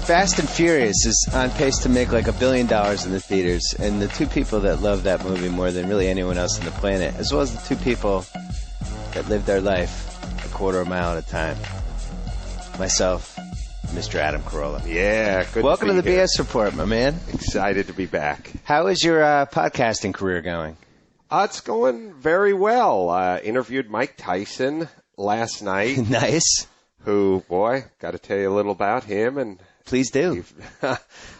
Fast and Furious is on pace to make like $1 billion in the theaters, and the two people that love that movie more than really anyone else on the planet, as well as the two people that live their life a quarter of a mile at a time. Myself, Mr. Adam Carolla. Yeah, good. Welcome to the here. BS Report, my man. Excited to be back. How is your podcasting career going? It's going very well. Interviewed Mike Tyson last night. Nice. Who, boy, got to tell you a little about him. And please do.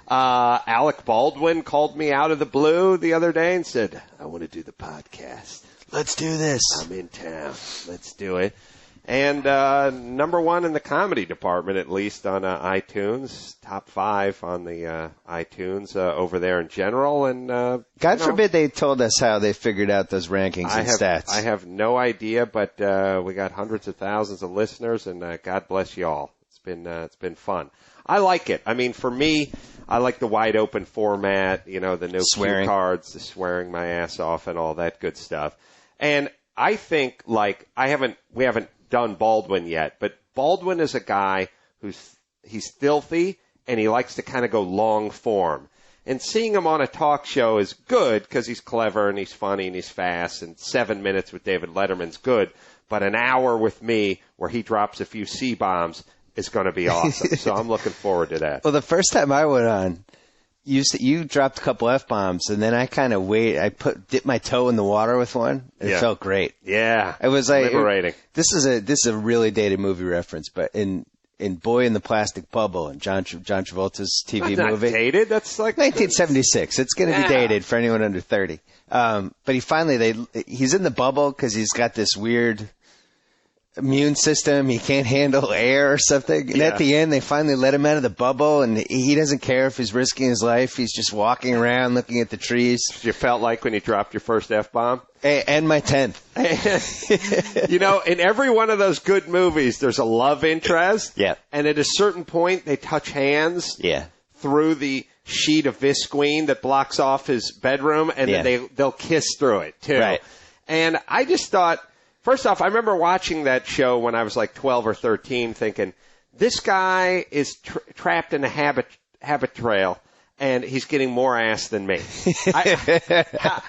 Alec Baldwin called me out of the blue the other day and said, I want to do the podcast. Let's do this. I'm in town. Let's do it. And number one in the comedy department, at least on iTunes. Top 5 on the iTunes over there in general. And God forbid they told us how they figured out those rankings and stats. I have no idea, but we got hundreds of thousands of listeners, and God bless you all. It's been fun. I like it. I mean, for me, I like the wide open format. You know, the no cue cards, the swearing my ass off, and all that good stuff. And I think we haven't done Baldwin yet, but Baldwin is a guy he's filthy and he likes to kind of go long form. And seeing him on a talk show is good because he's clever and he's funny and he's fast, and 7 minutes with David Letterman's good, but an hour with me where he drops a few C-bombs is going to be awesome. So I'm looking forward to that. Well, the first time I went on, you dropped a couple F-bombs, and then I kind of dipped my toe in the water with one. It felt great. Yeah. It was like liberating. This is a really dated movie reference, but in Boy in the Plastic Bubble, and John Travolta's TV That's movie. Not dated. That's like 1976. It's going to be dated for anyone under 30. But he's in the bubble because he's got this weird immune system. He can't handle air or something. And at the end, they finally let him out of the bubble, and he doesn't care if he's risking his life. He's just walking around looking at the trees. You felt like when you dropped your first F-bomb? And my 10th. You know, in every one of those good movies, there's a love interest. Yeah. And at a certain point, they touch hands through the sheet of visqueen that blocks off his bedroom, and then they'll kiss through it, too. Right. And I just thought, first off, I remember watching that show when I was like 12 or 13 thinking, this guy is trapped in a habit trail, and he's getting more ass than me.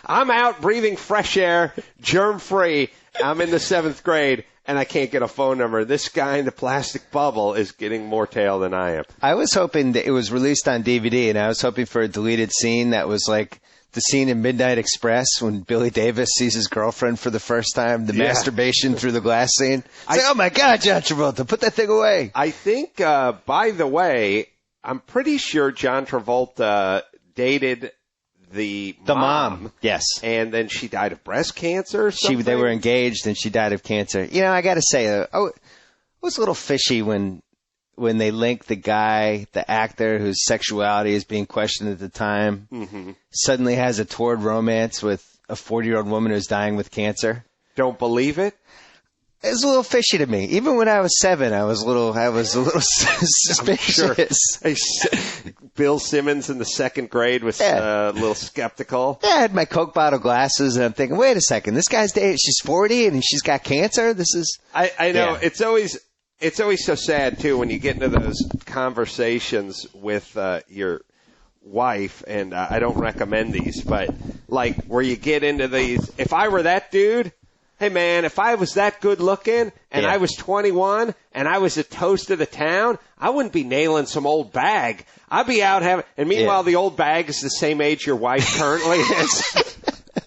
I'm out breathing fresh air, germ-free. I'm in the 7th grade, and I can't get a phone number. This guy in the plastic bubble is getting more tail than I am. I was hoping that it was released on DVD, and I was hoping for a deleted scene that was like the scene in Midnight Express when Billy Davis sees his girlfriend for the first time, the masturbation through the glass scene. It's like, oh my God, John Travolta, put that thing away. I think, by the way, I'm pretty sure John Travolta dated the mom. Yes. And then she died of breast cancer or something. They were engaged and she died of cancer. You know, I got to say, it was a little fishy when they linked the actor whose sexuality is being questioned at the time, suddenly has a toward romance with a 40-year-old woman who's dying with cancer. Don't believe it? It's a little fishy to me. Even when I was 7, I was a little suspicious. Sure. Bill Simmons in the 2nd grade was a little skeptical. Yeah, I had my Coke bottle glasses, and I'm thinking, wait a second, this guy's she's 40 and she's got cancer? This is... I know. Yeah. It's always so sad, too, when you get into those conversations with your wife, and I don't recommend these, but like where you get into these, if I were that dude, hey, man, if I was that good looking and I was 21 and I was a toast of the town, I wouldn't be nailing some old bag. I'd be out having, and meanwhile, the old bag is the same age your wife currently is.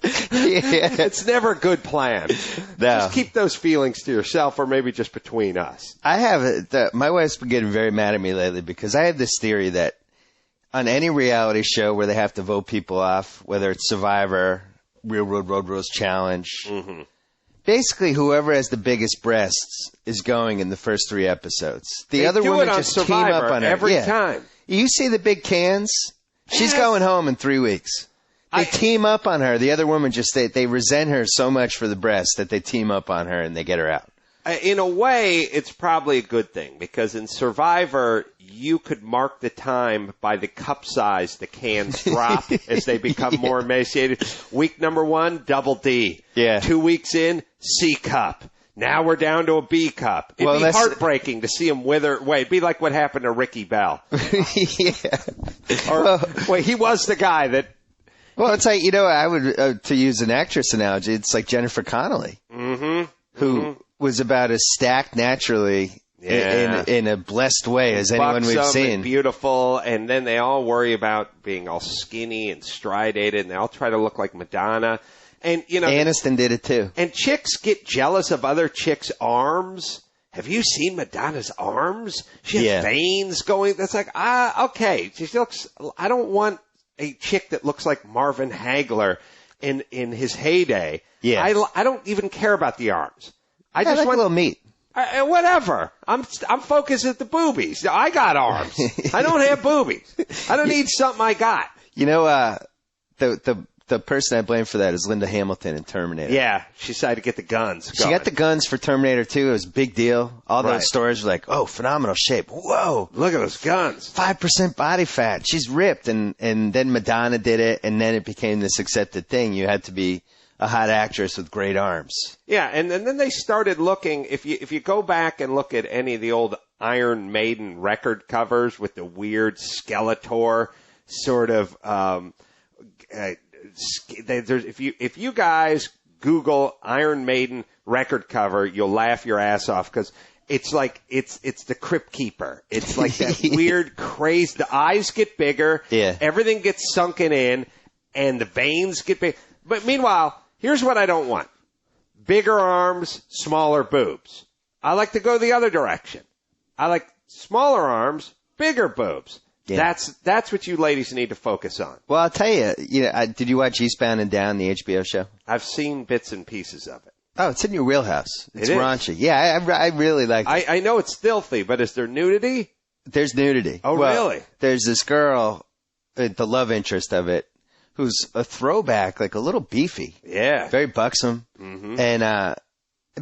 It's never a good plan. No. Just keep those feelings to yourself, or maybe just between us. My wife's been getting very mad at me lately because I have this theory that on any reality show where they have to vote people off, whether it's Survivor, Real Road Rules Challenge, basically whoever has the biggest breasts is going in the first 3 episodes. The other women just Survivor team up on her every time. You see the big cans? She's going home in 3 weeks. They team up on her. The other woman they resent her so much for the breasts that they team up on her and they get her out. In a way, it's probably a good thing because in Survivor, you could mark the time by the cup size the cans drop as they become more emaciated. Week number 1, double D. 2 weeks in, C cup. Now we're down to a B cup. It'd be heartbreaking to see him wither away. It'd be like what happened to Ricky Bell. Yeah. Wait, he was the guy that... Well, it's like, I would, to use an actress analogy, it's like Jennifer Connelly, who was about as stacked naturally in a blessed way as anyone we've seen. And beautiful, and then they all worry about being all skinny and striated, and they all try to look like Madonna. And Aniston did it too. And chicks get jealous of other chicks' arms. Have you seen Madonna's arms? She has veins going. That's like, okay. She looks. I don't want a chick that looks like Marvin Hagler in his heyday. Yeah. I don't even care about the arms. I just like want a little meat. Whatever. I'm focused at the boobies. I got arms. I don't have boobies. I don't need something I got. The person I blame for that is Linda Hamilton in Terminator. Yeah, she decided to get the guns going. She got the guns for Terminator 2. It was a big deal. All those stores were like, oh, phenomenal shape. Whoa. Look at those guns. 5% body fat. She's ripped. And then Madonna did it, and then it became this accepted thing. You had to be a hot actress with great arms. Yeah, and then they started looking, if you go back and look at any of the old Iron Maiden record covers with the weird Skeletor sort of if you guys Google Iron Maiden record cover, you'll laugh your ass off because it's like it's the Crypt Keeper. It's like that weird, crazy. The eyes get bigger, everything gets sunken in, and the veins get big. But meanwhile, here's what I don't want: bigger arms, smaller boobs. I like to go the other direction. I like smaller arms, bigger boobs. Yeah. That's what you ladies need to focus on. Well, I'll tell you, did you watch Eastbound and Down, the HBO show? I've seen bits and pieces of it. Oh, it's in your wheelhouse. It's raunchy. Yeah, I really like it. I know it's filthy, but is there nudity? There's nudity. Oh, really? There's this girl, the love interest of it, who's a throwback, like a little beefy. Yeah. Very buxom. Mm-hmm. And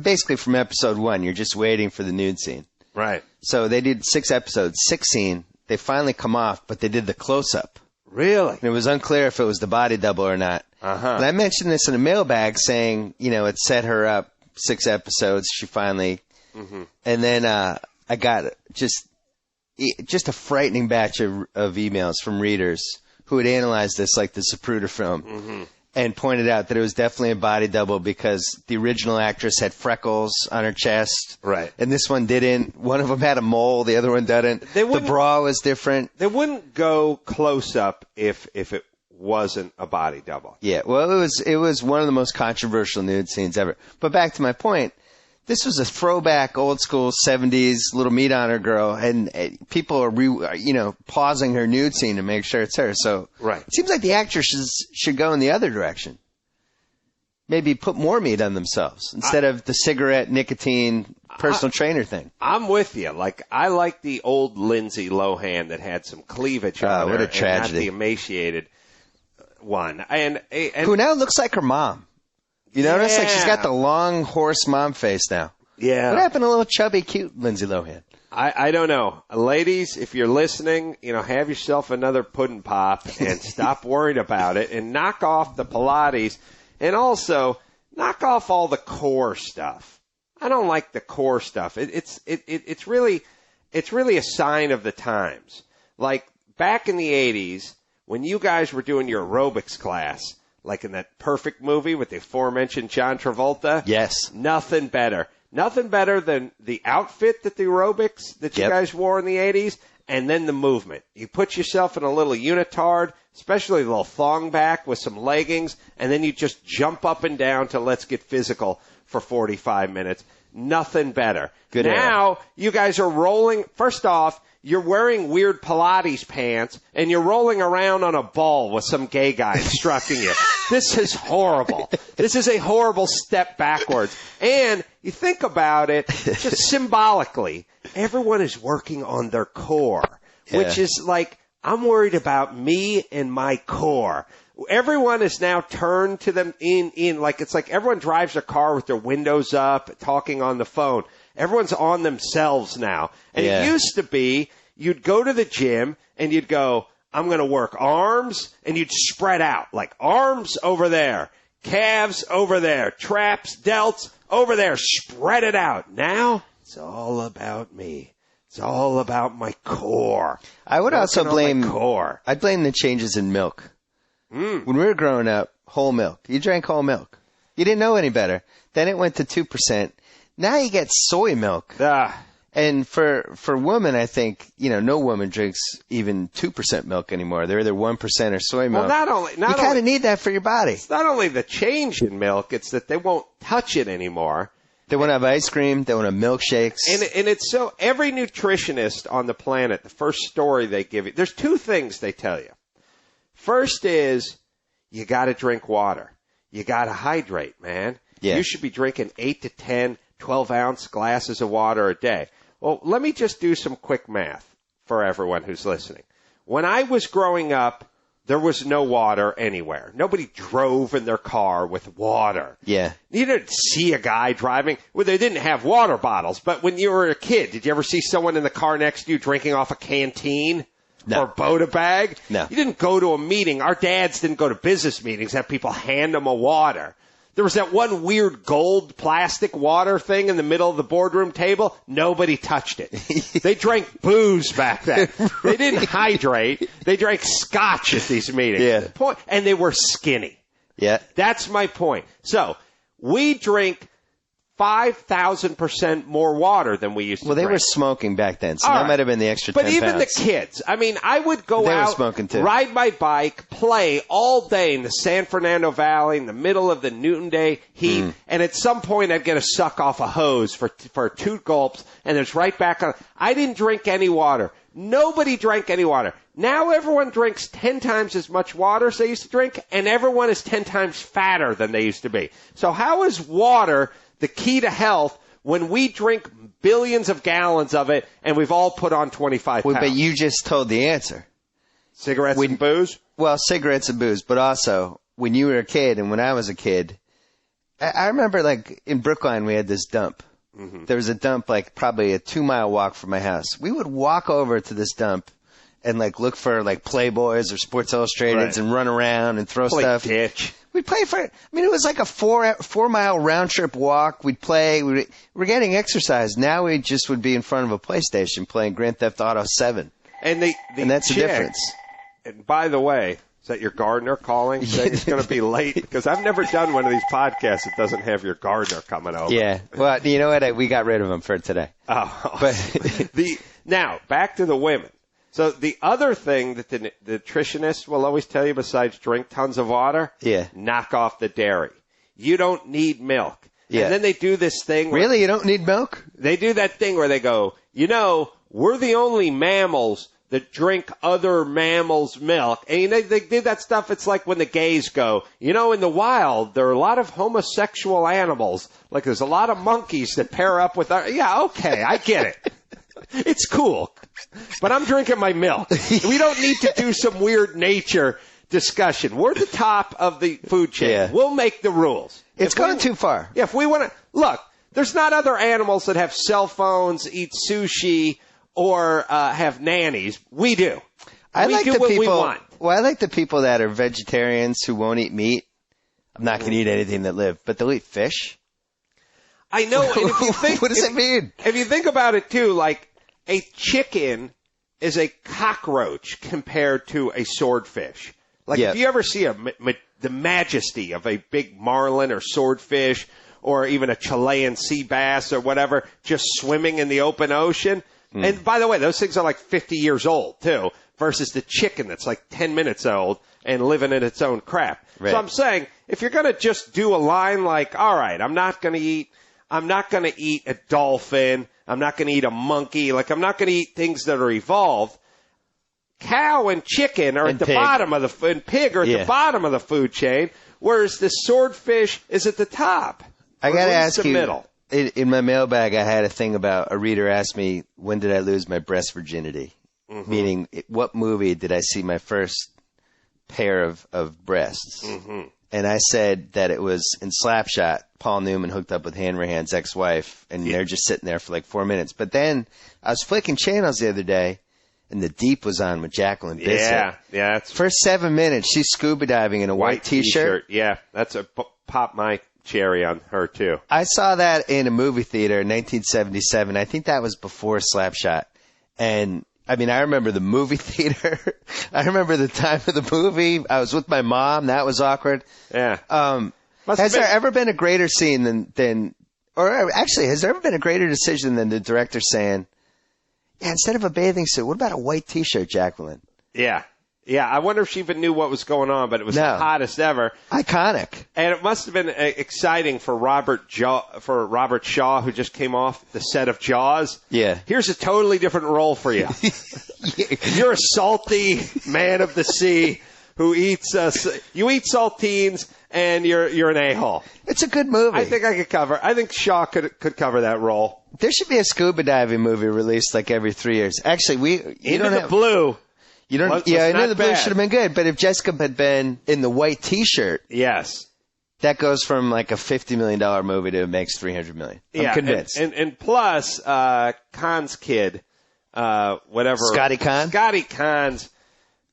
basically from episode 1, you're just waiting for the nude scene. Right. So they did 6 episodes, 6 scenes. They finally come off, but they did the close-up. Really? And it was unclear if it was the body double or not. Uh-huh. And I mentioned this in a mailbag saying, it set her up 6 episodes. She finally... Mm-hmm. And then I got just a frightening batch of emails from readers who had analyzed this like the Zapruder film. Mm-hmm. And pointed out that it was definitely a body double because the original actress had freckles on her chest. Right. And this one didn't. One of them had a mole. The other one didn't. The bra was different. They wouldn't go close up if it wasn't a body double. Yeah. Well, it was one of the most controversial nude scenes ever. But back to my point. This was a throwback, old school 70s little meat on her girl, and people are, pausing her nude scene to make sure it's her. So it seems like the actresses should go in the other direction. Maybe put more meat on themselves instead of the cigarette, nicotine, personal trainer thing. I'm with you. Like, I like the old Lindsay Lohan that had some cleavage on her. What a tragedy. And not the emaciated one. And who now looks like her mom. You notice? Like she's got the long horse mom face now. Yeah. What happened to little chubby, cute Lindsay Lohan? I don't know. Ladies, if you're listening, have yourself another pudding pop and stop worrying about it and knock off the Pilates and also knock off all the core stuff. I don't like the core stuff. It's really a sign of the times. Like back in the 80s when you guys were doing your aerobics class, like in that Perfect movie with the aforementioned John Travolta. Yes. Nothing better. Nothing better than the outfit that the aerobics that you guys wore in the 80s and then the movement. You put yourself in a little unitard, especially a little thong back with some leggings, and then you just jump up and down to Let's Get Physical for 45 minutes. Nothing better. Good now, you guys are rolling. First off, you're wearing weird Pilates pants, and you're rolling around on a ball with some gay guy instructing you. This is horrible. This is a horrible step backwards. And you think about it, just symbolically, everyone is working on their core, which is like, I'm worried about me and my core. Everyone is now turned to them like it's like everyone drives a car with their windows up, talking on the phone. Everyone's on themselves now. And it used to be you'd go to the gym and you'd go, I'm going to work arms, and you'd spread out like arms over there, calves over there, traps, delts, over there, spread it out. Now it's all about me. It's all about my core. I would also blame core. I'd blame the changes in milk. When we were growing up, whole milk. You drank whole milk. You didn't know any better. Then it went to 2%. Now you get soy milk. And for women, I think, no woman drinks even 2% milk anymore. They're either 1% or soy milk. Well, you kind of need that for your body. It's not only the change in milk, it's that they won't touch it anymore. They want to have ice cream. They want to have milkshakes. And it's so, every nutritionist on the planet, the first story they give you, there's two things they tell you. First is, you got to drink water. You got to hydrate, man. Yeah. You should be drinking 8 to 10, 12-ounce glasses of water a day. Well, let me just do some quick math for everyone who's listening. When I was growing up, there was no water anywhere. Nobody drove in their car with water. Yeah. You didn't see a guy driving. Well, they didn't have water bottles. But when you were a kid, did you ever see someone in the car next to you drinking off a canteen? No. Or Boda bag? No. You didn't go to a meeting. Our dads didn't go to business meetings, have people hand them a water. There was that one weird gold plastic water thing in the middle of the boardroom table. Nobody touched it. They drank booze back then. They didn't hydrate. They drank scotch at these meetings. Yeah. And they were skinny. Yeah. That's my point. So we drink 5,000% more water than we used to drink. Well, they were smoking back then, so All that right. might have been the extra 10 But even pounds. the kids. I mean, I would go They were out, smoking too. ride my bike, play all day in the San Fernando Valley in the middle of the Newton Day heat, and at some point I'd get a suck off a hose for 2 gulps, and it's right back on. I didn't drink any water. Nobody drank any water. Now everyone drinks 10 times as much water as they used to drink, and everyone is 10 times fatter than they used to be. So how is water the key to health when we drink billions of gallons of it and we've all put on 25 pounds? But you just told the answer. Cigarettes and booze? Well, cigarettes and booze, but also when you were a kid and when I was a kid, I remember like in Brookline we had this dump. Mm-hmm. There was a dump like probably a 2-mile walk from my house. We would walk over to this dump and like look for like Playboys or Sports Illustrateds and run around and throw stuff. Ditch. We'd play it was like a 4-mile round trip walk. We'd play. We're getting exercise. Now we just would be in front of a PlayStation playing Grand Theft Auto 7. And that's the difference. And by the way, is that your gardener calling? Saying it's going to be late? Because I've never done one of these podcasts that doesn't have your gardener coming over. Yeah. Well, you know what? We got rid of him for today. Oh. But now, back to the women. So the other thing that the nutritionist will always tell you besides drink tons of water, knock off the dairy. You don't need milk. Yeah. And then they do this thing. Really? You don't need milk? They do that thing where they go, we're the only mammals that drink other mammals' milk. And they did that stuff. It's like when the gays go, in the wild, there are a lot of homosexual animals. Like there's a lot of monkeys that pair up with okay, I get it. It's cool. But I'm drinking my milk. We don't need to do some weird nature discussion. We're the top of the food chain. Yeah. We'll make the rules. It's going too far. If we want to, look, there's not other animals that have cell phones, eat sushi, or have nannies. We do. I like the people. We want. Well, I like the people that are vegetarians who won't eat meat. I'm not going to eat anything that lives, but they'll eat fish. I know. And if you think, what does it mean? If you think about it too, like a chicken is a cockroach compared to a swordfish. Like if you ever see the majesty of a big marlin or swordfish or even a Chilean sea bass or whatever just swimming in the open ocean. And by the way, those things are like 50 years old too versus the chicken that's like 10 minutes old and living in its own crap. Right. So I'm saying if you're going to just do a line like, all right, I'm not going to eat a dolphin. I'm not going to eat a monkey. Like, I'm not going to eat things that are evolved. Cow and chicken are at the bottom of and pig are at the bottom of the food chain, whereas the swordfish is at the top. I got to ask you, middle. In my mailbag, I had a thing about a reader asked me, when did I lose my breast virginity? Mm-hmm. Meaning, what movie did I see my first pair of breasts? Mm-hmm. And I said that it was in Slapshot, Paul Newman hooked up with Hanrahan's ex-wife, and they're just sitting there for like 4 minutes. But then I was flicking channels the other day, and The Deep was on with Jacqueline Bisset. Yeah. For 7 minutes, she's scuba diving in a white T-shirt. Yeah, that's popped my cherry on her, too. I saw that in a movie theater in 1977. I think that was before Slapshot. And, I mean, I remember the movie theater. I remember the time of the movie. I was with my mom. That was awkward. Yeah. Has there ever been a greater scene or actually, has there ever been a greater decision than the director saying, yeah, instead of a bathing suit, what about a white T-shirt, Jacqueline? Yeah. Yeah, I wonder if she even knew what was going on, but it was the hottest ever. Iconic. And it must have been exciting for Robert Shaw, who just came off the set of Jaws. Yeah. Here's a totally different role for you. You're a salty man of the sea who eats you eat saltines, and you're an a-hole. It's a good movie. I think Shaw could cover that role. There should be a scuba diving movie released like every 3 years. Actually, Into the Blue. You don't. I know the blue should have been good, but if Jessica had been in the white T-shirt, yes, that goes from like a $50 million movie to it makes $300 million. I'm convinced. And plus, Khan's kid, whatever, Scotty Khan's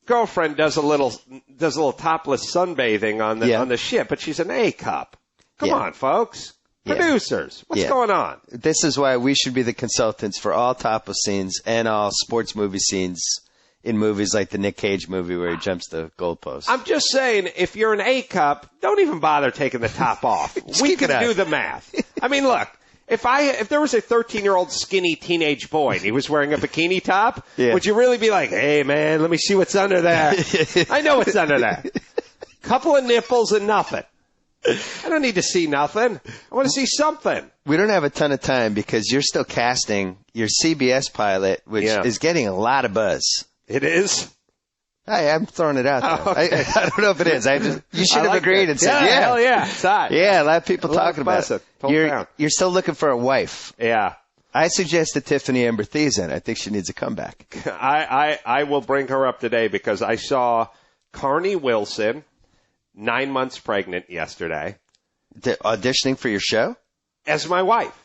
girlfriend does a little topless sunbathing on the ship, but she's an A cup. Come on, folks. Producers, what's going on? This is why we should be the consultants for all topless scenes and all sports movie scenes in movies like the Nick Cage movie where he jumps the goalpost. I'm just saying, if you're an A cup, don't even bother taking the top off. We can do the math. I mean, look, if there was a 13-year-old skinny teenage boy and he was wearing a bikini top, would you really be like, hey, man, let me see what's under there? I know what's under there. Couple of nipples and nothing. I don't need to see nothing. I want to see something. We don't have a ton of time because you're still casting your CBS pilot, which is getting a lot of buzz. It is? I'm throwing it out there. Oh, okay. I don't know if it is. You should have agreed and said, hell yeah, it's hot. Yeah, a lot of people talking about it. You're still looking for a wife. Yeah. I suggested Tiffany Amber Thiessen. I think she needs a comeback. I will bring her up today because I saw Carney Wilson, 9 months pregnant yesterday. Auditioning for your show? As my wife.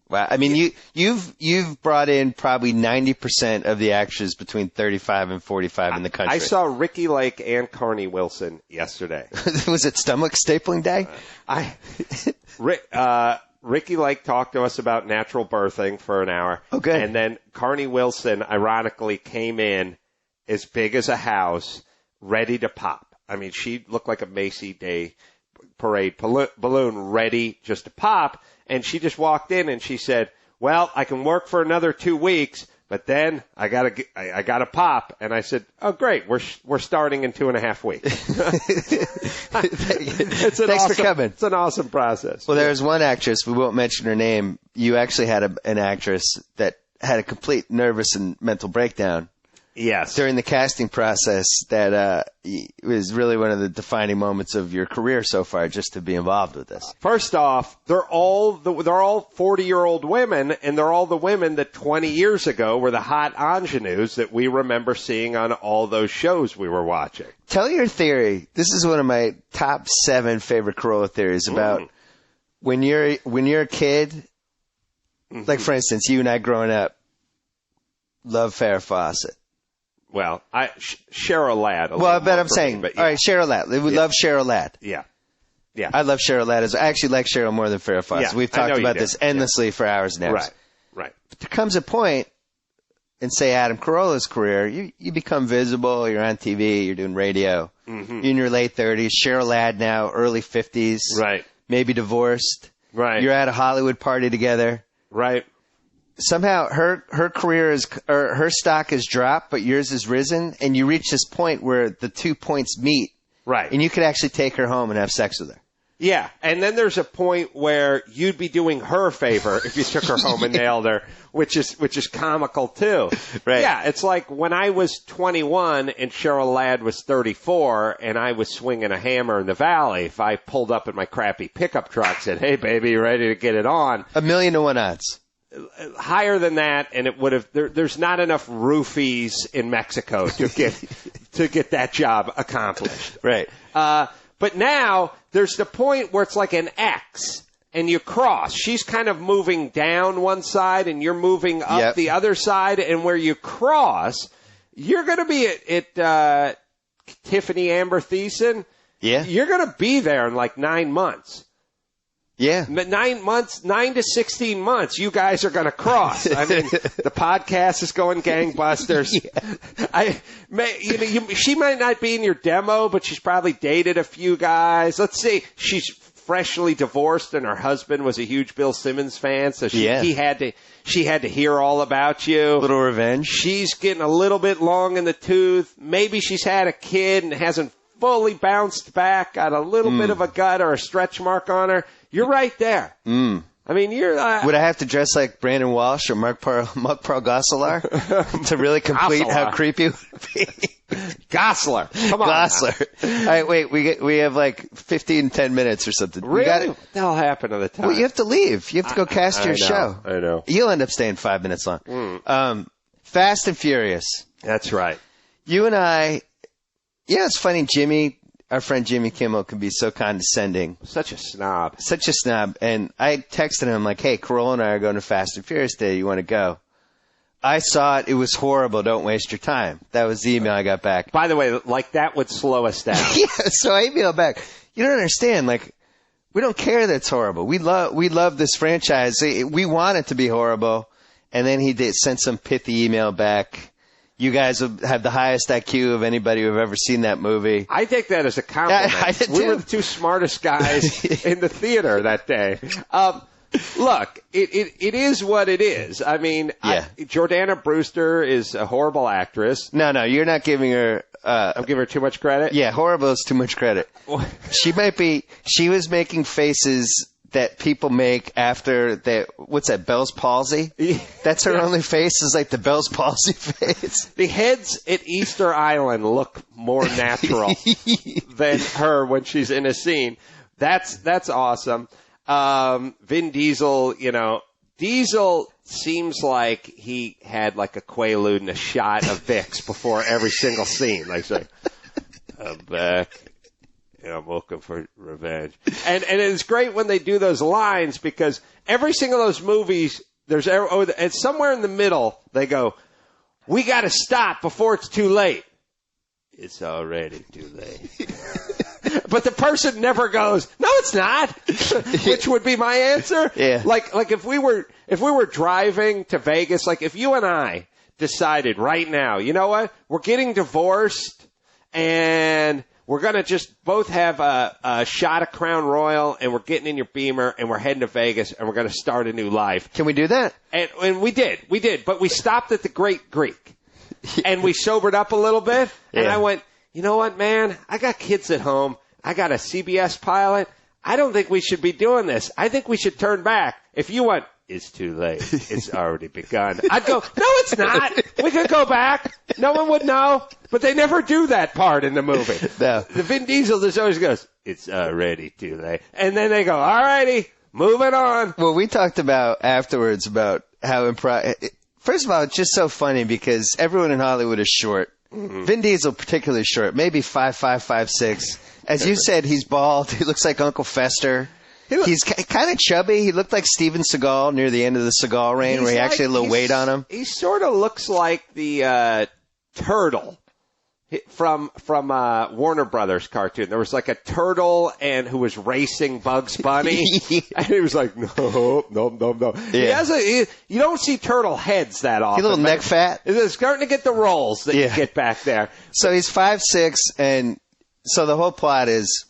Wow. I mean, you've brought in probably 90% of the actors between 35 and 45 in the country. I saw Ricky Lake and Carney Wilson yesterday. Was it stomach stapling day? Ricky Lake talked to us about natural birthing for an hour. Okay. And then Carney Wilson, ironically, came in as big as a house, ready to pop. I mean, she looked like a Macy Day Parade balloon ready just to pop. And she just walked in and she said, well, I can work for another 2 weeks, but then I gotta pop. And I said, oh, great. We're starting in 2.5 weeks. Thanks for coming. It's an awesome process. Well, there's one actress, we won't mention her name. You actually had an actress that had a complete nervous and mental breakdown. Yes. During the casting process that was really one of the defining moments of your career so far, just to be involved with this. First off, they're all 40-year-old women, and they're all the women that 20 years ago were the hot ingenues that we remember seeing on all those shows we were watching. Tell your theory. This is one of my top 7 favorite Carolla theories about when you're a kid, like for instance, you and I growing up, love Farrah Fawcett. Well, Cheryl Ladd. Well, but I'm saying, all right, Cheryl Ladd. We love Cheryl Ladd. Yeah. I love Cheryl Ladd. I actually like Cheryl more than Farrah Fawcett. Yeah, We've talked about this endlessly for hours and hours. Right. But there comes a point in, say, Adam Carolla's career, you become visible, you're on TV, you're doing radio, you're in your late 30s. Cheryl Ladd now, early 50s. Right. Maybe divorced. Right. You're at a Hollywood party together. Right. Somehow her career her stock has dropped, but yours has risen, and you reach this point where the 2 points meet. Right. And you could actually take her home and have sex with her. Yeah. And then there's a point where you'd be doing her a favor if you took her home and nailed her, which is comical too. Right. Yeah. It's like when I was 21 and Cheryl Ladd was 34 and I was swinging a hammer in the valley, if I pulled up in my crappy pickup truck and said, hey baby, you ready to get it on? 1,000,000 to 1 odds. Higher than that, and it would have. There's not enough roofies in Mexico to get that job accomplished. Right. But now there's the point where it's like an X, and you cross. She's kind of moving down one side, and you're moving up the other side, and where you cross, you're going to be at Tiffany Amber Thiessen. Yeah. You're going to be there in like 9 months. Yeah. 9 to 16 months, you guys are going to cross. I mean, the podcast is going gangbusters. Yeah. She might not be in your demo, but she's probably dated a few guys. Let's see. She's freshly divorced, and her husband was a huge Bill Simmons fan, so she had to hear all about you. A little revenge. She's getting a little bit long in the tooth. Maybe she's had a kid and hasn't fully bounced back, got a little bit of a gut or a stretch mark on her. You're right there. I mean, you're... Would I have to dress like Brandon Walsh or Mark Gosselaar to really complete how creepy it would be? Gosselaar. Come on. Gosselaar. All right, wait. We have like 10 minutes or something. Really? What the hell happened to the time? Well, you have to leave. You have to go cast your show. I know. You'll end up staying 5 minutes long. Fast and Furious. That's right. You and I... Yeah, it's funny. Our friend Jimmy Kimmel can be so condescending. Such a snob. And I texted him like, hey, Carolla and I are going to Fast and Furious Day. You want to go? I saw it. It was horrible. Don't waste your time. That was the email I got back. By the way, like that would slow us down. Yeah, so I emailed back. You don't understand. Like, we don't care that it's horrible. We love this franchise. We want it to be horrible. And then he sent some pithy email back. You guys have the highest IQ of anybody who've ever seen that movie. I take that as a compliment. I did we too. were the two smartest guys in the theater that day. Look, it is what it is. I mean, Jordana Brewster is a horrible actress. No, you're not giving her... I'm giving her too much credit? Yeah, horrible is too much credit. She was making faces that people make after that. What's that, Bell's palsy? That's her only face, is like the Bell's palsy face. The heads at Easter Island look more natural than her when she's in a scene. That's awesome. Vin Diesel, Diesel seems like he had like a Quaalude and a shot of Vicks before every single scene. Like, say, I'm back. Yeah, I'm looking for revenge. And it's great when they do those lines, because every single of those movies, and somewhere in the middle, they go, we got to stop before it's too late. It's already too late. But the person never goes, no, it's not, which would be my answer. Yeah. Like if we were driving to Vegas, like if you and I decided right now, you know what, we're getting divorced and we're going to just both have a shot of Crown Royal, and we're getting in your Beamer, and we're heading to Vegas, and we're going to start a new life. Can we do that? And we did, but we stopped at the Great Greek, and we sobered up a little bit, and I went, you know what, man? I got kids at home. I got a CBS pilot. I don't think we should be doing this. I think we should turn back. If you went, it's too late. It's already begun. I'd go, no, it's not. We could go back. No one would know. But they never do that part in the movie. No. The Vin Diesel just always goes, it's already too late. And then they go, all righty, moving on. Well, we talked about afterwards about how first of all, it's just so funny because everyone in Hollywood is short. Mm-hmm. Vin Diesel particularly short, maybe 5'5", 5'6". As you said, he's bald. He looks like Uncle Fester. He's kind of chubby. He looked like Steven Seagal near the end of the Seagal reign, where he actually had a little weight on him. He sort of looks like the turtle from Warner Brothers cartoon. There was like a turtle who was racing Bugs Bunny, and he was like, no. Yeah. You don't see turtle heads that often. A little neck fat. It's starting to get the rolls that you get back there. So he's 5'6", and so the whole plot is.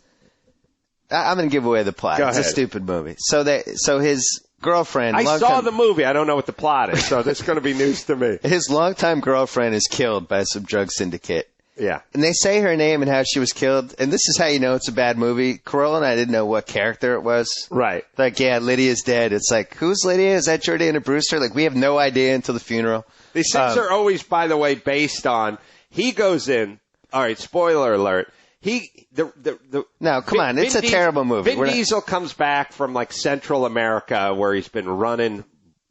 I'm going to give away the plot. Go ahead. It's a stupid movie. So his girlfriend. I saw the movie. I don't know what the plot is, so this is going to be news to me. His longtime girlfriend is killed by some drug syndicate. Yeah. And they say her name and how she was killed, and this is how you know it's a bad movie. Carolla and I didn't know what character it was. Right. Like, yeah, Lydia's dead. It's like, who's Lydia? Is that Jordana Brewster? Like, we have no idea until the funeral. These things are always, by the way, based on, he goes in, all right, spoiler alert, No, come on. It's a terrible movie. Vin Diesel comes back from like Central America where he's been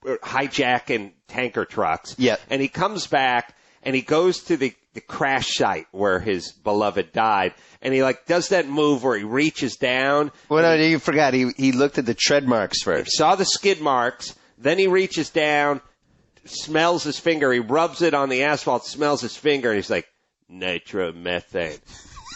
hijacking tanker trucks. Yep. And he comes back and he goes to the crash site where his beloved died. And he like does that move where he reaches down. Well, no, you forgot. He looked at the tread marks first. Saw the skid marks. Then he reaches down, smells his finger. He rubs it on the asphalt, smells his finger, and he's like, nitromethane.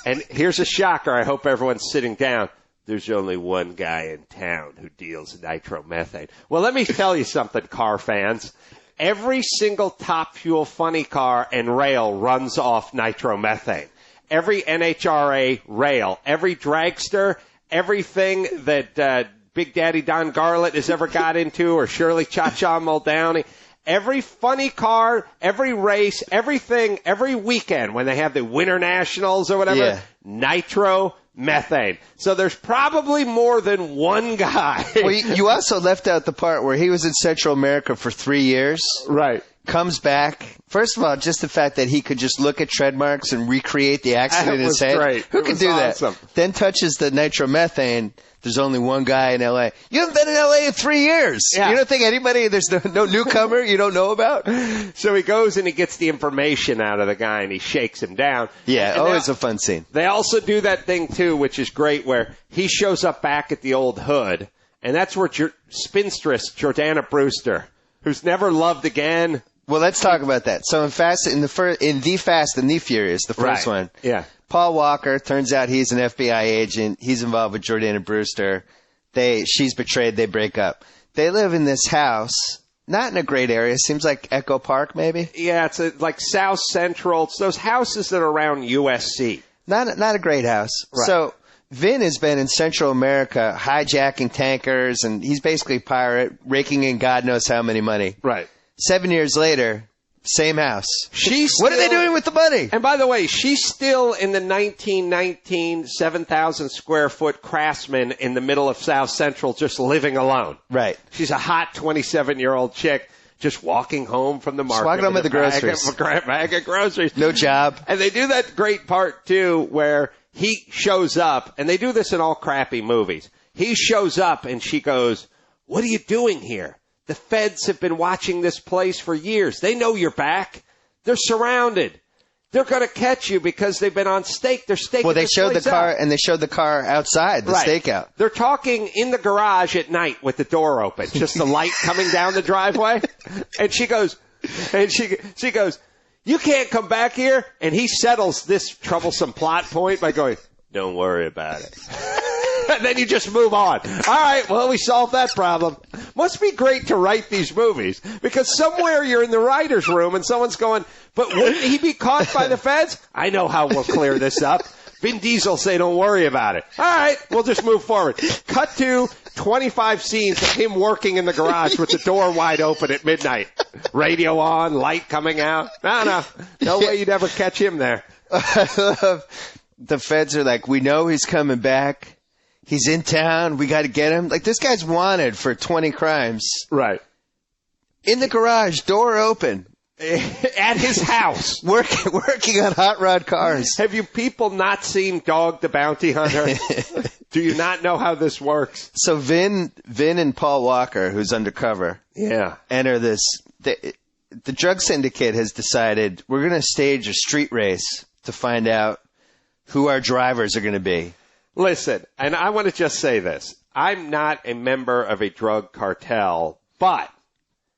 And here's a shocker. I hope everyone's sitting down. there's only one guy in town who deals nitromethane. Well, let me tell you something, car fans. Every single Top Fuel funny car and rail runs off nitromethane. Every NHRA rail, every dragster, everything that Big Daddy Don Garlett has ever got into, or Shirley Cha-Cha Muldowney, every funny car, every race, everything, every weekend when they have the Winter Nationals or whatever, nitromethane. So there's probably more than one guy. Well, you also left out the part where he was in Central America for 3 years. Right. Comes back. First of all, just the fact that he could just look at tread marks and recreate the accident in his head. Great. Who can do awesome. that? Then touches the nitromethane. There's only one guy in L.A. You haven't been in L.A. in 3 years. Yeah. You don't think anybody, there's no newcomer you don't know about? So he goes and he gets the information out of the guy and he shakes him down. Yeah, always a fun scene. They also do that thing, too, which is great, where he shows up back at the old hood, and that's where spinstress Jordana Brewster, who's never loved again. Well, let's talk about that. So in Fast and the Furious, the first one. Yeah. Paul Walker, turns out he's an FBI agent. He's involved with Jordana Brewster. She's betrayed. They break up. They live in this house, not in a great area. Seems like Echo Park, maybe. Yeah, it's like South Central. It's those houses that are around USC. Not a great house. Right. So Vin has been in Central America hijacking tankers, and he's basically a pirate, raking in God knows how many money. Right. 7 years later, same house. What are they doing with the money? And by the way, she's still in the 1919 7,000 square foot Craftsman in the middle of South Central, just living alone. Right. She's a hot 27-year-old chick just walking home from the market. Just walking home with the groceries. Bag of groceries. No job. And they do that great part, too, where he shows up, and they do this in all crappy movies. He shows up, and she goes, "What are you doing here? The feds have been watching this place for years. They know you're back. They're surrounded. They're going to catch you because they've been on stake. They're staking Well, they this showed the place car, out." and they showed the car outside, the stakeout. They're talking in the garage at night with the door open, just the light coming down the driveway. And she goes, "You can't come back here." And he settles this troublesome plot point by going, "Don't worry about it." And then you just move on. All right, well, we solved that problem. Must be great to write these movies, because somewhere you're in the writer's room and someone's going, "But wouldn't he be caught by the feds?" I know how we'll clear this up. Vin Diesel say, "Don't worry about it." All right, we'll just move forward. Cut to 25 scenes of him working in the garage with the door wide open at midnight. Radio on, light coming out. No way you'd ever catch him there. I love the feds are like, "We know he's coming back. He's in town. We got to get him." Like, this guy's wanted for 20 crimes. Right. In the garage, door open. At his house. Working on hot rod cars. Have you people not seen Dog the Bounty Hunter? Do you not know how this works? So Vin and Paul Walker, who's undercover, enter this. The drug syndicate has decided we're going to stage a street race to find out who our drivers are going to be. Listen, and I want to just say this. I'm not a member of a drug cartel, but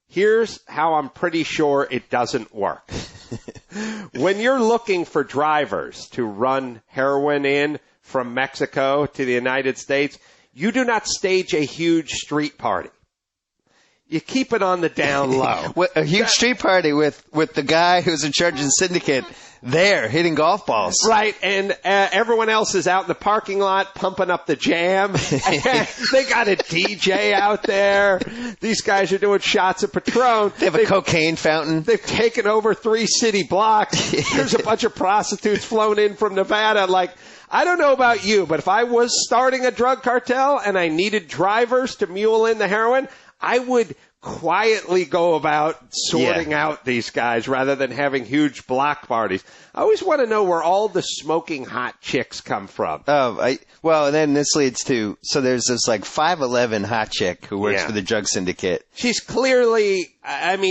here's how I'm pretty sure it doesn't work. When you're looking for drivers to run heroin in from Mexico to the United States, you do not stage a huge street party. You keep it on the down low. A huge street party with the guy who's in charge of the syndicate there hitting golf balls. Right, and everyone else is out in the parking lot pumping up the jam. They got a DJ out there. These guys are doing shots of Patron. They have a cocaine fountain. They've taken over 3 city blocks. There's a bunch of prostitutes flown in from Nevada. Like, I don't know about you, but if I was starting a drug cartel and I needed drivers to mule in the heroin, I would quietly go about sorting out these guys rather than having huge block parties. I always want to know where all the smoking hot chicks come from. Well, and then this leads to, so there's this like 5'11" hot chick who works for the drug syndicate. She's clearly,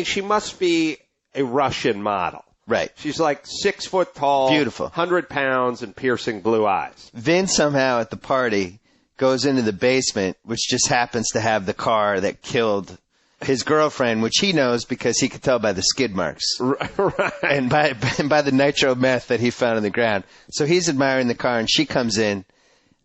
she must be a Russian model. Right. She's like 6 foot tall, beautiful, 100 pounds, and piercing blue eyes. Vin somehow at the party goes into the basement, which just happens to have the car that killed his girlfriend, which he knows because he could tell by the skid marks. Right. And by the nitro meth that he found on the ground. So he's admiring the car, and she comes in,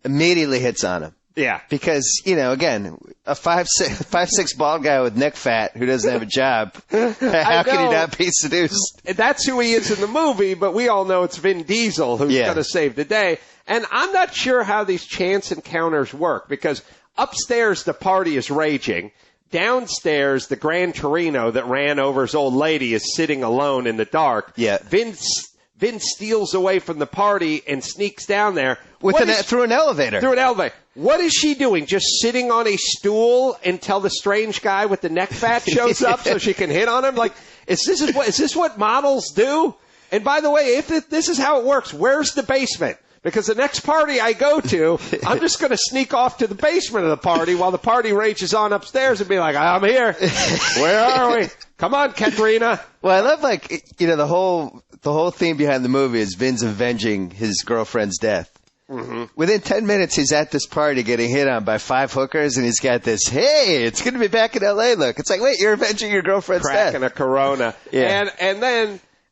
immediately hits on him. Yeah. Because, again, a 5'6" bald guy with neck fat who doesn't have a job, how can he not be seduced? That's who he is in the movie, but we all know it's Vin Diesel who's going to save the day. And I'm not sure how these chance encounters work, because upstairs the party is raging. Downstairs, the Gran Torino that ran over his old lady is sitting alone in the dark. Yeah. Vin steals away from the party and sneaks down there. Through an elevator. Through an elevator. What is she doing? Just sitting on a stool until the strange guy with the neck fat shows up so she can hit on him? Like, is this what models do? And by the way, if this is how it works, where's the basement? Because the next party I go to, I'm just going to sneak off to the basement of the party while the party rages on upstairs and be like, I'm here. Where are we? Come on, Katrina. Well, I love, the whole theme behind the movie is Vin's avenging his girlfriend's death. Mm-hmm. Within 10 minutes, he's at this party getting hit on by 5 hookers, and he's got this, hey, it's going to be back in L.A. look. It's like, wait, you're avenging your girlfriend's death. Cracking a Corona. Yeah.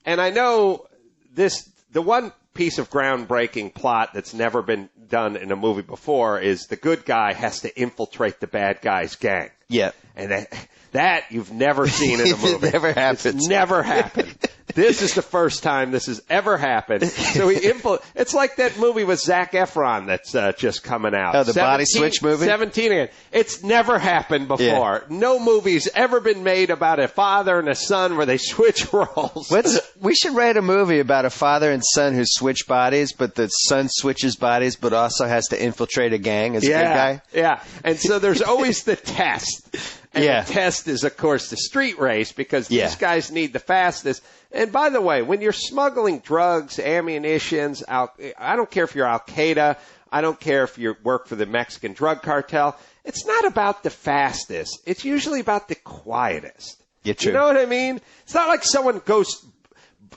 And I know the one piece of groundbreaking plot that's never been done in a movie before is the good guy has to infiltrate the bad guy's gang. Yeah. And that you've never seen in a movie. It never happens. It's never happened. This is the first time this has ever happened. So it's like that movie with Zac Efron that's just coming out. Oh, the Body Switch movie? 17 again. It's never happened before. Yeah. No movie's ever been made about a father and a son where they switch roles. We should write a movie about a father and son who switch bodies, but the son switches bodies but also has to infiltrate a gang as a good guy. Yeah, and so there's always the test. And the test is, of course, the street race, because these guys need the fastest. And by the way, when you're smuggling drugs, ammunitions, I don't care if you're Al-Qaeda, I don't care if you work for the Mexican drug cartel, it's not about the fastest. It's usually about the quietest. Yeah, true. You know what I mean? It's not like someone goes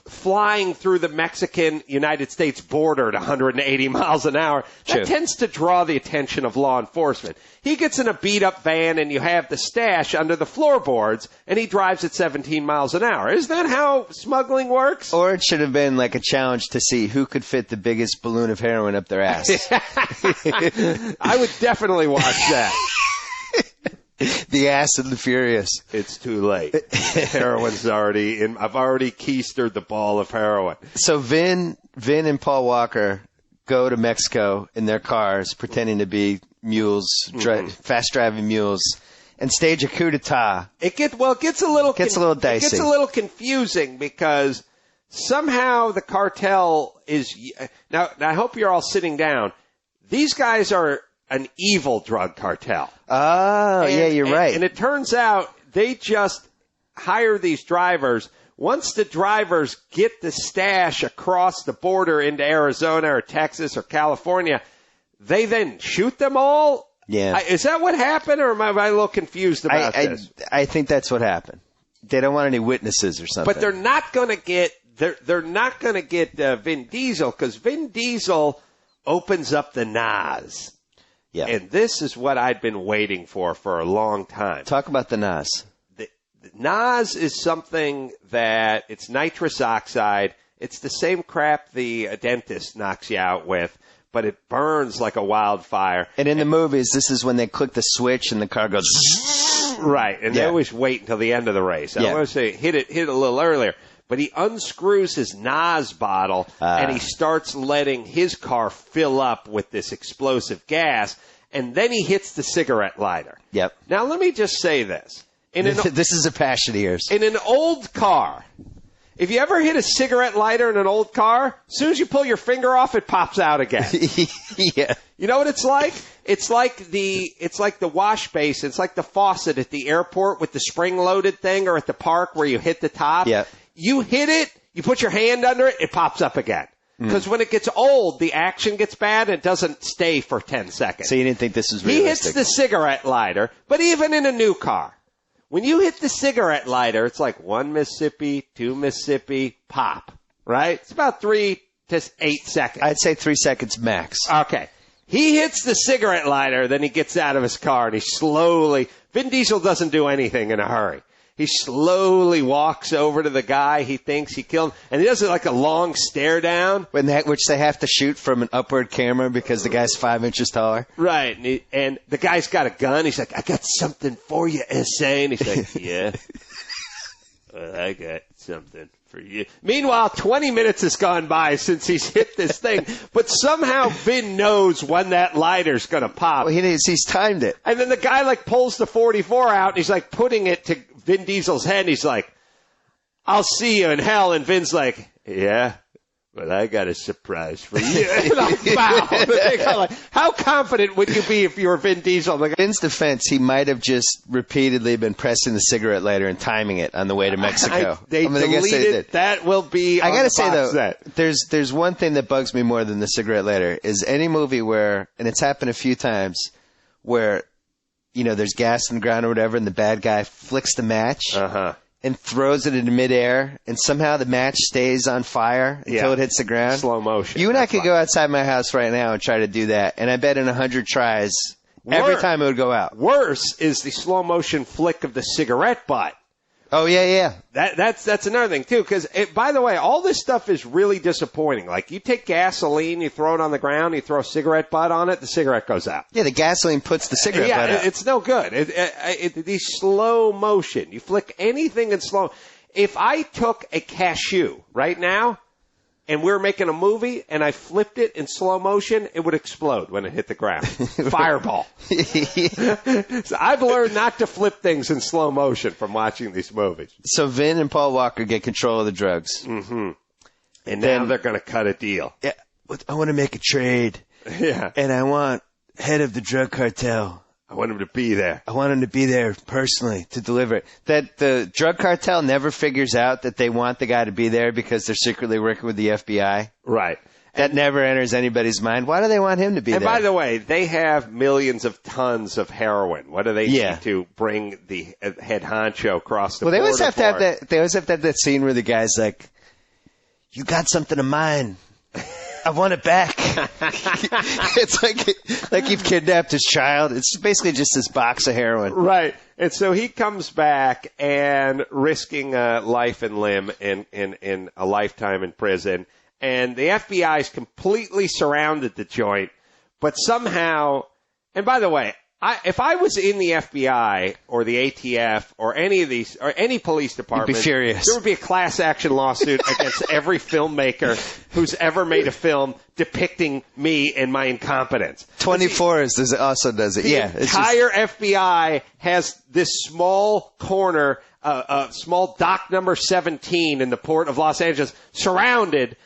flying through the Mexican-United States border at 180 miles an hour. That tends to draw the attention of law enforcement. He gets in a beat-up van and you have the stash under the floorboards and he drives at 17 miles an hour. Isn't that how smuggling works? Or it should have been like a challenge to see who could fit the biggest balloon of heroin up their ass. I would definitely watch that. The Ass and the Furious. It's too late. Heroin's already in. I've already keistered the ball of heroin. So Vin and Paul Walker go to Mexico in their cars, pretending to be mules, fast-driving mules, and stage a coup d'etat. It gets a little dicey. It gets a little confusing because somehow the cartel is now. I hope you're all sitting down. These guys are an evil drug cartel. Oh, you're right. And it turns out they just hire these drivers. Once the drivers get the stash across the border into Arizona or Texas or California, they then shoot them all? Yeah. Is that what happened, or am I a little confused about this? I think that's what happened. They don't want any witnesses or something. But they're not going to get Vin Diesel, because Vin Diesel opens up the NAS. Yeah. And this is what I'd been waiting for a long time. Talk about the NAS. The NAS is something that it's nitrous oxide. It's the same crap the dentist knocks you out with, but it burns like a wildfire. And in the movies, this is when they click the switch and the car goes... Right. And they always wait until the end of the race. I want to say hit it a little earlier. But he unscrews his NAS bottle and he starts letting his car fill up with this explosive gas, and then he hits the cigarette lighter. Yep. Now, let me just say this. This is a passion of yours. In an old car, if you ever hit a cigarette lighter in an old car, as soon as you pull your finger off, it pops out again. Yeah. You know what it's like? It's like the wash basin. It's like the faucet at the airport with the spring-loaded thing, or at the park where you hit the top. Yeah. You hit it, you put your hand under it, it pops up again. Because when it gets old, the action gets bad and it doesn't stay for 10 seconds. So you didn't think this was realistic? He hits the cigarette lighter, but even in a new car, when you hit the cigarette lighter, it's like 1 Mississippi, 2 Mississippi, pop, right? It's about 3 to 8 seconds. I'd say 3 seconds max. Okay. He hits the cigarette lighter, then he gets out of his car and he slowly... Vin Diesel doesn't do anything in a hurry. He slowly walks over to the guy he thinks he killed, and he does it like a long stare down. Which they have to shoot from an upward camera because the guy's 5 inches taller. Right, and the guy's got a gun. He's like, I got something for you, S.A. And he's like, yeah, well, I got something for you. Meanwhile, 20 minutes has gone by since he's hit this thing, but somehow Vin knows when that lighter's going to pop. Well, he's timed it. And then the guy like pulls the 44 out, and he's like putting it to Vin Diesel's head, and he's like, I'll see you in hell. And Vin's like, yeah, but I got a surprise for you. And I'm like, how confident would you be if you were Vin Diesel? Like, Vin's defense, he might have just repeatedly been pressing the cigarette lighter and timing it on the way to Mexico. They deleted. That will be on I gotta the say, box though, set. there's one thing that bugs me more than the cigarette lighter is any movie where, and it's happened a few times, where, there's gas in the ground or whatever, and the bad guy flicks the match. And throws it into midair, and somehow the match stays on fire until it hits the ground. Slow motion. You and I could go outside my house right now and try to do that, and I bet in 100 tries, every time it would go out. Worse is the slow motion flick of the cigarette butt. Oh, yeah. That's another thing, too, because, by the way, all this stuff is really disappointing. Like, you take gasoline, you throw it on the ground, you throw a cigarette butt on it, the cigarette goes out. Yeah, the gasoline puts the cigarette butt out. It's no good. The slow motion. You flick anything in slow. If I took a cashew right now, and we were making a movie, and I flipped it in slow motion, it would explode when it hit the ground. Fireball. So I've learned not to flip things in slow motion from watching these movies. So Vin and Paul Walker get control of the drugs. Mm-hmm. And now they're going to cut a deal. Yeah, I want to make a trade. Yeah. And I want head of the drug cartel. I want him to be there. I want him to be there personally to deliver it. That the drug cartel never figures out that they want the guy to be there because they're secretly working with the FBI. Right. That never enters anybody's mind. Why do they want him to be there? And by the way, they have millions of tons of heroin. What do they need to bring the head honcho across the border? Well, they always have to have that. They always have to have that scene where the guy's like, "You got something of mine. I want it back." It's like you've kidnapped his child. It's basically just this box of heroin. Right. And so he comes back and risking life and limb in a lifetime in prison. And the FBI's completely surrounded the joint. But somehow, and by the way, if I was in the FBI or the ATF or any of these, or any police department, you'd be furious. There would be a class action lawsuit against every filmmaker who's ever made a film depicting me and my incompetence. 24 also does it. The entire FBI has this small corner, small dock number 17 in the port of Los Angeles, surrounded.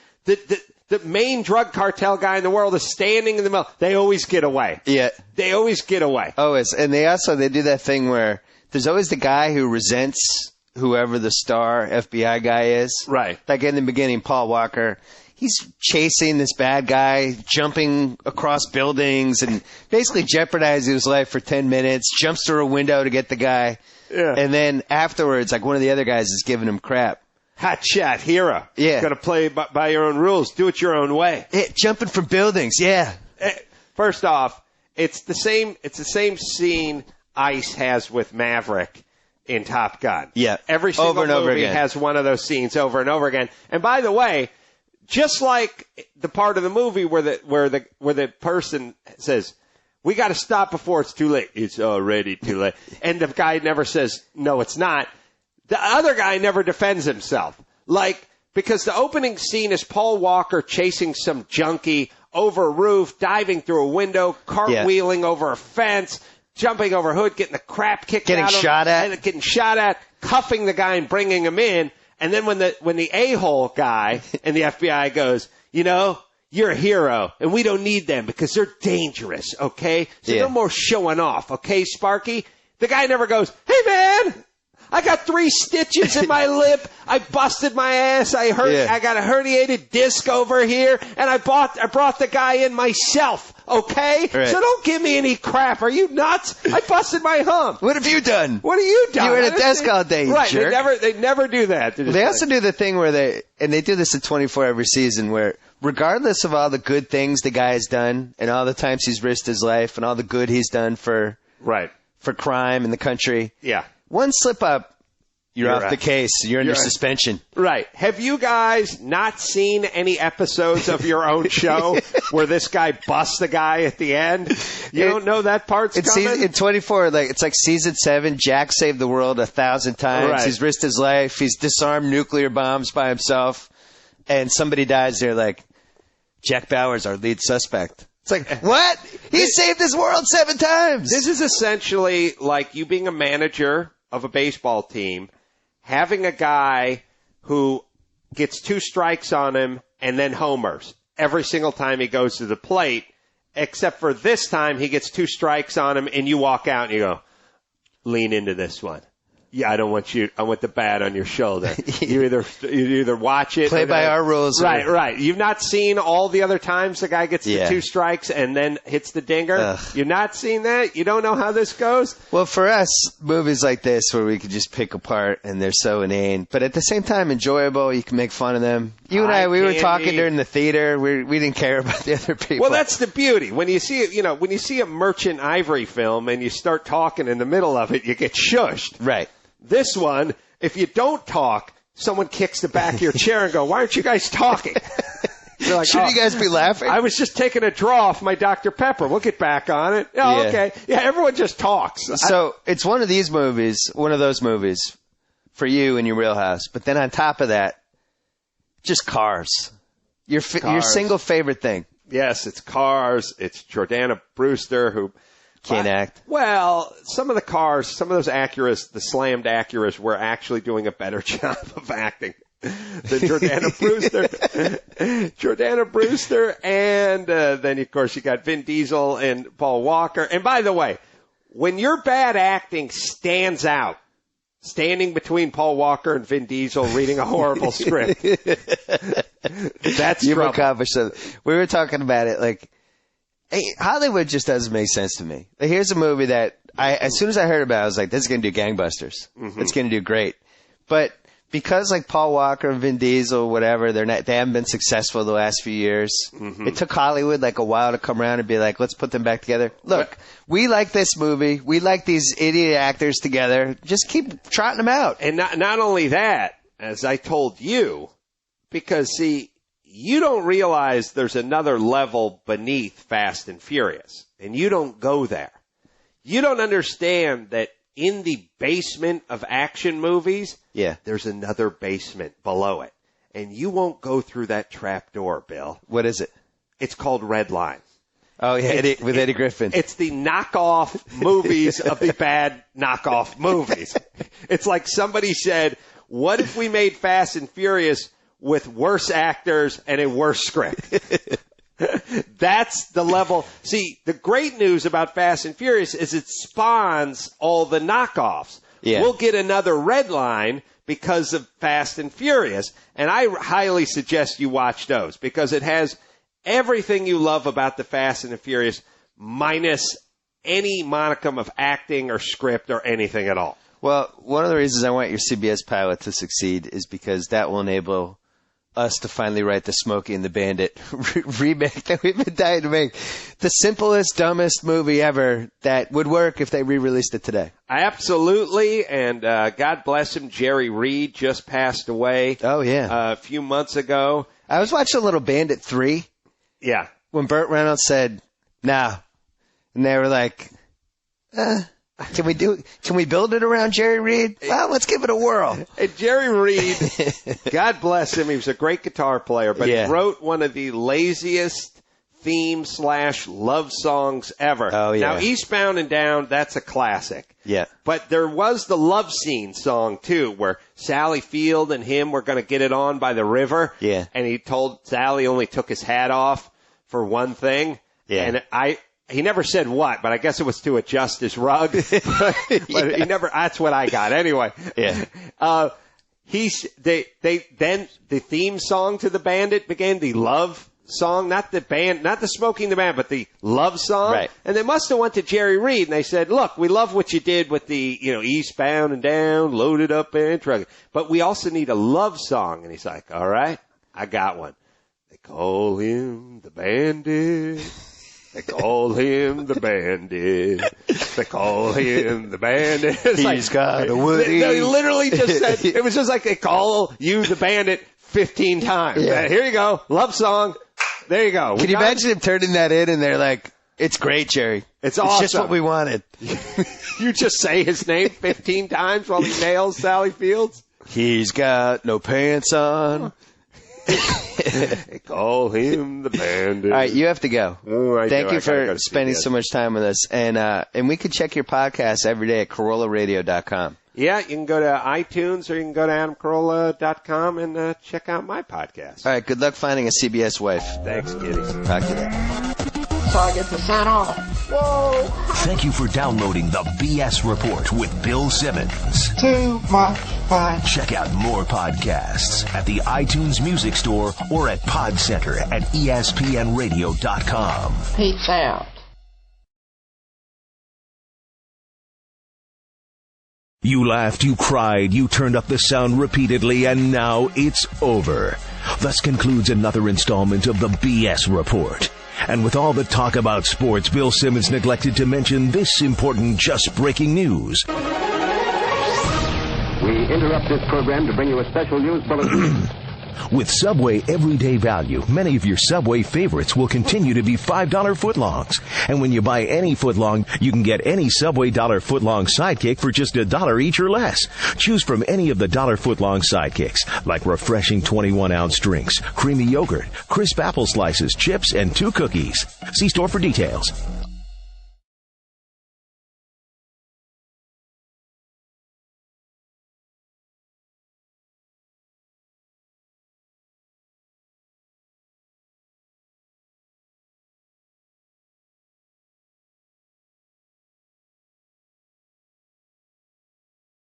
The main drug cartel guy in the world is standing in the middle. They always get away. Yeah. They always get away. Always. And they do that thing where there's always the guy who resents whoever the star FBI guy is. Right. Like in the beginning, Paul Walker, he's chasing this bad guy, jumping across buildings and basically jeopardizing his life for 10 minutes, jumps through a window to get the guy. Yeah. And then afterwards, like one of the other guys is giving him crap. Hot shot, hero. Yeah. Got to play by your own rules. Do it your own way. Yeah, jumping from buildings, yeah. First off, it's the same scene Ice has with Maverick in Top Gun. Yeah. Every single over and over movie again. has one of those scenes over and over again. And by the way, just like the part of the movie where the person says, "We got to stop before it's too late." It's already too late. And the guy never says, "No, it's not." The other guy never defends himself. Because the opening scene is Paul Walker chasing some junkie over a roof, diving through a window, cartwheeling over a fence, jumping over a hood, getting the crap kicked out of him. Getting shot at, cuffing the guy and bringing him in. And then when the a-hole guy in the FBI goes, you're a hero, and we don't need them because they're dangerous, okay? So no more showing off, okay, Sparky? The guy never goes, "Hey, man, I got 3 stitches in my lip. I busted my ass. I got a herniated disc over here, and I brought the guy in myself. Okay, right. So don't give me any crap. Are you nuts? I busted my hump. What have you done? What have you done? You were at a desk all day, you right? jerk. They never do that. They also do the thing where they do this at 24 every season, where regardless of all the good things the guy has done and all the times he's risked his life and all the good he's done for crime in the country, yeah. One slip up, You're off the case. You're under suspension. Right. Have you guys not seen any episodes of your own show where this guy busts the guy at the end? You don't know that part's coming? In 24, it's like season 7. Jack saved the world 1,000 times. Right. He's risked his life. He's disarmed nuclear bombs by himself. And somebody dies there like, Jack Bauer's our lead suspect. It's like, what? He saved his world 7 times. This is essentially like you being a manager of a baseball team, having a guy who gets 2 strikes on him and then homers every single time he goes to the plate, except for this time he gets 2 strikes on him and you walk out and you go, lean into this one. Yeah, I don't want you. I want the bat on your shoulder. You either watch it. Play by our rules. Right. You've not seen all the other times the guy gets the 2 strikes and then hits the dinger. Ugh. You've not seen that? You don't know how this goes? Well, for us, movies like this where we could just pick apart and they're so inane, but at the same time enjoyable. You can make fun of them. You and I, we were talking during the theater. We didn't care about the other people. Well, that's the beauty. When you see when you see a Merchant Ivory film and you start talking in the middle of it, you get shushed. Right. This one, if you don't talk, someone kicks the back of your chair and go, why aren't you guys talking? You're like, Should you guys be laughing? I was just taking a draw off my Dr. Pepper. We'll get back on it. Oh, yeah. Okay. Yeah, everyone just talks. So it's one of those movies for you and your Real House. But then on top of that, just Cars. Your single favorite thing. Yes, it's Cars. It's Jordana Brewster who... Can't act. Well, some of the Cars, some of those Acuras, the slammed Acuras, were actually doing a better job of acting than Jordana Brewster. Jordana Brewster, and then, of course, you got Vin Diesel and Paul Walker. And by the way, when your bad acting stands out, standing between Paul Walker and Vin Diesel reading a horrible script, that's You've trouble. accomplished something. We were talking about it, like, hey, Hollywood just doesn't make sense to me. Here's a movie that as soon as I heard about it, I was like, this is going to do gangbusters. Mm-hmm. It's going to do great. But because like Paul Walker and Vin Diesel, whatever, they haven't been successful the last few years. Mm-hmm. It took Hollywood like a while to come around and be like, let's put them back together. Look, we like this movie. We like these idiot actors together. Just keep trotting them out. And not only that, as I told you, because see, you don't realize there's another level beneath Fast and Furious, and you don't go there. You don't understand that in the basement of action movies, there's another basement below it, and you won't go through that trap door, Bill. What is it? It's called Red Line. Oh, yeah, with Eddie Griffin. It's the knockoff movies of the bad knockoff movies. It's like somebody said, what if we made Fast and Furious with worse actors and a worse script? That's the level. See, the great news about Fast and Furious is it spawns all the knockoffs. Yeah. We'll get another Red Line because of Fast and Furious, and I highly suggest you watch those because it has everything you love about the Fast and the Furious minus any monicum of acting or script or anything at all. Well, one of the reasons I want your CBS pilot to succeed is because that will enable us to finally write the Smokey and the Bandit remake that we've been dying to make. The simplest, dumbest movie ever that would work if they re-released it today. Absolutely, and God bless him, Jerry Reed just passed away. Oh, yeah. A few months ago. I was watching Little Bandit 3. Yeah. When Burt Reynolds said, nah. And they were like, Can we build it around Jerry Reed? Well, let's give it a whirl. Hey, Jerry Reed, God bless him. He was a great guitar player, but he wrote one of the laziest theme/love songs ever. Oh, yeah. Now, Eastbound and Down, that's a classic. Yeah. But there was the love scene song, too, where Sally Field and him were going to get it on by the river. Yeah. And he told Sally only took his hat off for one thing. Yeah. And he never said what, but I guess it was to adjust his rug. But he never, that's what I got. Anyway. Yeah. Then the theme song to the Bandit became the love song, not the Smoking the Band, but the love song. Right. And they must have went to Jerry Reed and they said, look, we love what you did with the, Eastbound and Down, Loaded Up and Truck, but we also need a love song. And he's like, all right, I got one. They call him the Bandit. They call him the Bandit. They call him the Bandit. He's got a Woody. They literally just said, it was just like they call you the Bandit 15 times. Yeah. Here you go. Love song. There you go. Can you imagine him turning that in and they're like, it's great, Jerry. It's awesome. It's just what we wanted. You just say his name 15 times while he nails Sally Fields? He's got no pants on. They call him the Bandit. All right, you have to go. Oh, Thank you for spending so much time with us. And we can check your podcast every day at CarollaRadio.com. Yeah, you can go to iTunes or you can go to AdamCarolla.com and check out my podcast. All right, good luck finding a CBS wife. Thanks, kiddies. Talk to you later. So I get to sign off. Whoa. Thank you for downloading the BS Report with Bill Simmons. Too much fun. Check out more podcasts at the iTunes Music Store or at Podcenter at ESPNRadio.com. Peace out. You laughed, you cried, you turned up the sound repeatedly, and now it's over. Thus concludes another installment of the BS Report. And with all the talk about sports, Bill Simmons neglected to mention this important just breaking news. We interrupt this program to bring you a special news bulletin. With Subway Everyday Value, many of your Subway favorites will continue to be $5 footlongs. And when you buy any footlong, you can get any Subway $1 footlong sidekick for just $1 each or less. Choose from any of the $1 footlong sidekicks, like refreshing 21-ounce drinks, creamy yogurt, crisp apple slices, chips, and 2 cookies. See store for details.